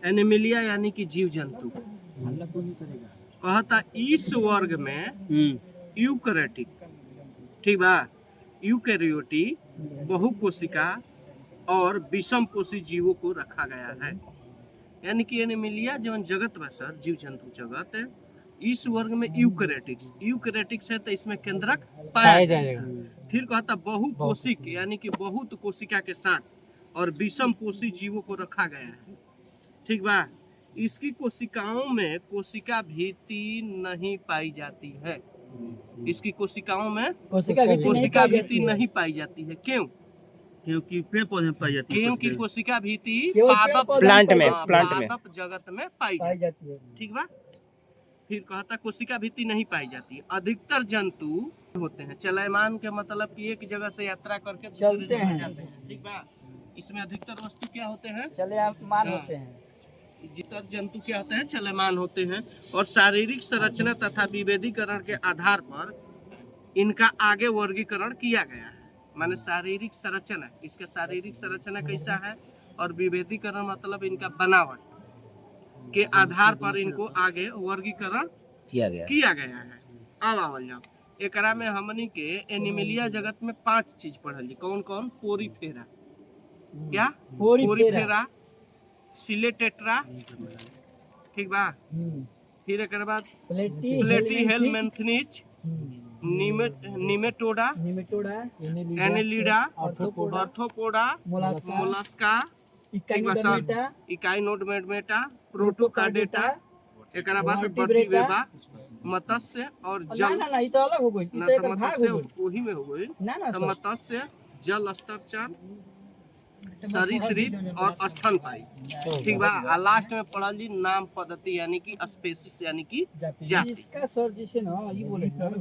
Animalia यानी कि जीव जंतु। कहता इस वर्ग में यूकैरियोटिक, ठीक बा, यूकैरियोटिक बहुकोशिका और विषम कोशी जीवों को रखा गया है। यानी कि एनिमिलिया जो जगत बा सर, जीव जंतु जगत है, इस वर्ग में यूकैरियोटिक्स है तो इसमें केंद्रक पाया जाएगा। फिर कहता बहुकोशिक यानी कि बहुत कोशिका के साथ और विषम कोशी जीवों को रखा गया है, ठीक बा। इसकी कोशिकाओं में कोशिका भीति नहीं पाई जाती है। इसकी कोशिकाओं में कोशिका भीति नहीं पाई जाती है। क्यों? क्योंकि पेड़ पौधे में पाई जाती है। क्योंकि कोशिका भीति प्लांट पादप जगत में पाई जाती है, ठीक बा। फिर कहता कोशिका भीति नहीं पाई जाती। अधिकतर जंतु होते हैं चलयमान के मतलब कि एक जगह से यात्रा करके दूसरी जगह जाते हैं, ठीक बा। इसमें अधिकतर वस्तु क्या होते हैं? चलयमान होते हैं। अधिकतर जंतु क्या होते हैं? चलयमान होते हैं। और शारीरिक संरचना तथा विभेदीकरण के आधार पर इनका आगे वर्गीकरण किया गया है। माने शारीरिक संरचना, इसका शारीरिक संरचना कैसा है और विभेदीकरण मतलब इनका बनावट के आधार पर इनको आगे वर्गीकरण किया गया है। अब आवल जाओ एकरा में हमनी के एनिमिलिया जगत में 5 चीज पढ़ल जी। कौन कौन? पोरीफेरा, क्या? पोरीफेरा, सिलेटेट्रा, ठीक बा। फिर एक बाद Platyhelminthes, Nematoda, Annelida, Arthropoda, Mollusca, Echinodermata, Protochordata, एक बाद वर्टिब्रेटा, मत्स्य और जल मत्स्य वही में हो गई तो मत्स्य, जल स्तरचर, सरीसृप और स्तनपायी, ठीक बा। आ लास्ट में पढ़ल जी नाम पद्धति यानी कि स्पेसिस यानी कि जाति। इसका सर जैसे ना ये बोले सर,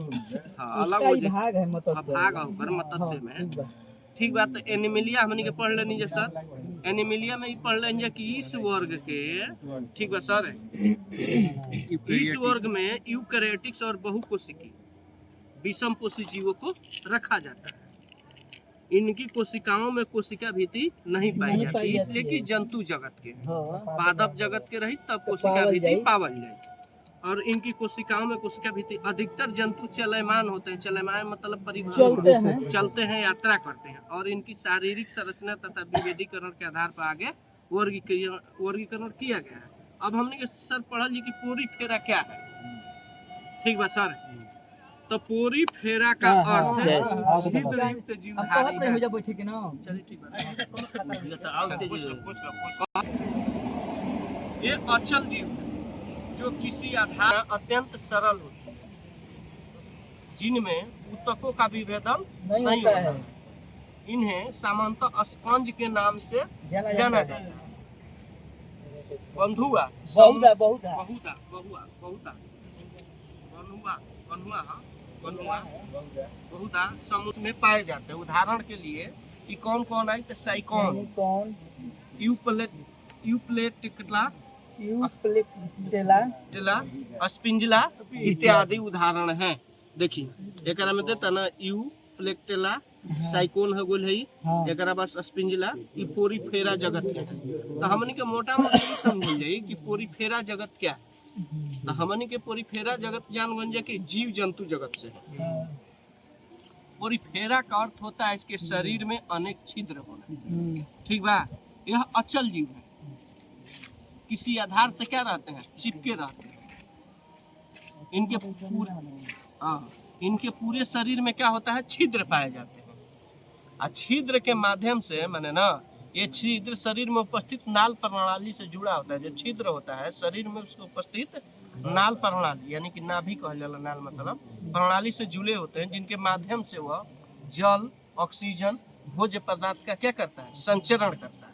हाँ, अलग हो भाग है मत्स्य, भाग होकर मत्स्य में, ठीक बा। तो एनिमिलिया हमनी के पढ़ लेनी जे सर। एनिमिलिया में ही पढ़ लेंगे कि इस वर्ग के, ठीक बा सर, इस वर्ग में यूकैरियोटिक्स और बहुकोशिकी विषम कोशी जीवों को रखा जाता है। इनकी कोशिकाओं में कोशिका भीति नहीं पाई जाती, इसलिए कि जंतु जगत के, पादप जगत के रही तब कोशिका भीति पावल जाए। और इनकी कोशिकाओं में कोशिका भीति। अधिकतर जंतु चलयमान होते हैं। चलयमान मतलब परिवहन, चलते हैं, यात्रा करते हैं। और इनकी शारीरिक संरचना तथा विभेदीकरण के आधार पर आगे वर्गीकरण किया गया है। अब हमने के सर पढ़ल जी कि पोरीफेरा क्या है, ठीक बा सर। तो पोरीफेरा का अर्थ है छिद्रयुक्त जीवधारी है। चलिए ठीक है। ये अचल जीव है जो किसी आधार अत्यंत सरल होती है, जिनमें ऊतकों का विभेदन नहीं होता है। इन्हें सामान्यतः स्पंज के नाम से जाना जाता है। बंधुआ, बहुधा समुद्र में पाए जाते हैं। उदाहरण के लिए कि कौन कौन आई तो साइकोन, यूप्लेटिकला, स्पिंजला इत्यादि उदाहरण हैं। देखिए एक में देता ना यूप्लेटिकला, साइकोन है गोल है, एक बस स्पिंजला, ई पोरीफेरा जगत है। तो हमनी के मोटा मोटा ये समझ जाइए कि पोरीफेरा जगत क्या है। तो हमनी के पोरीफेरा जगत जान गंजे कि जीव जंतु जगत से। पोरीफेरा का अर्थ होता है इसके शरीर में अनेक छिद्र होना, ठीक बा। यह अचल जीव है, किसी आधार से क्या रहते हैं? चिपके रहते हैं। इनके पूरे शरीर में क्या होता है? छिद्र पाए जाते हैं। और छिद्र के माध्यम से माने ना, ये छिद्र शरीर में उपस्थित नाल प्रणाली से जुड़ा होता है। जो छिद्र होता है शरीर में उसको उपस्थित नाल प्रणाली यानी कि नाभि कहल जाला, नाल मतलब प्रणाली से जुड़े होते हैं, जिनके माध्यम से वह जल, ऑक्सीजन, भोज्य पदार्थ का क्या करता है? संचरण करता है।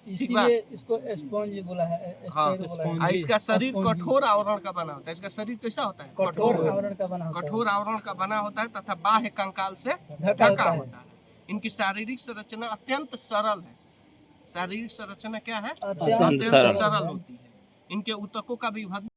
इसीलिए इसको स्पंज बोला है। हाँ, इसका शरीर कठोर आवरण का बना होता है। इसका शरीर कैसा होता है? कठोर आवरण का बना होता है तथा बाह्य कंकाल से ढका होता है। इनकी शारीरिक संरचना अत्यंत सरल है। शारीरिक संरचना क्या है? अत्यंत सरल होती है। इनके ऊतकों का विभाजन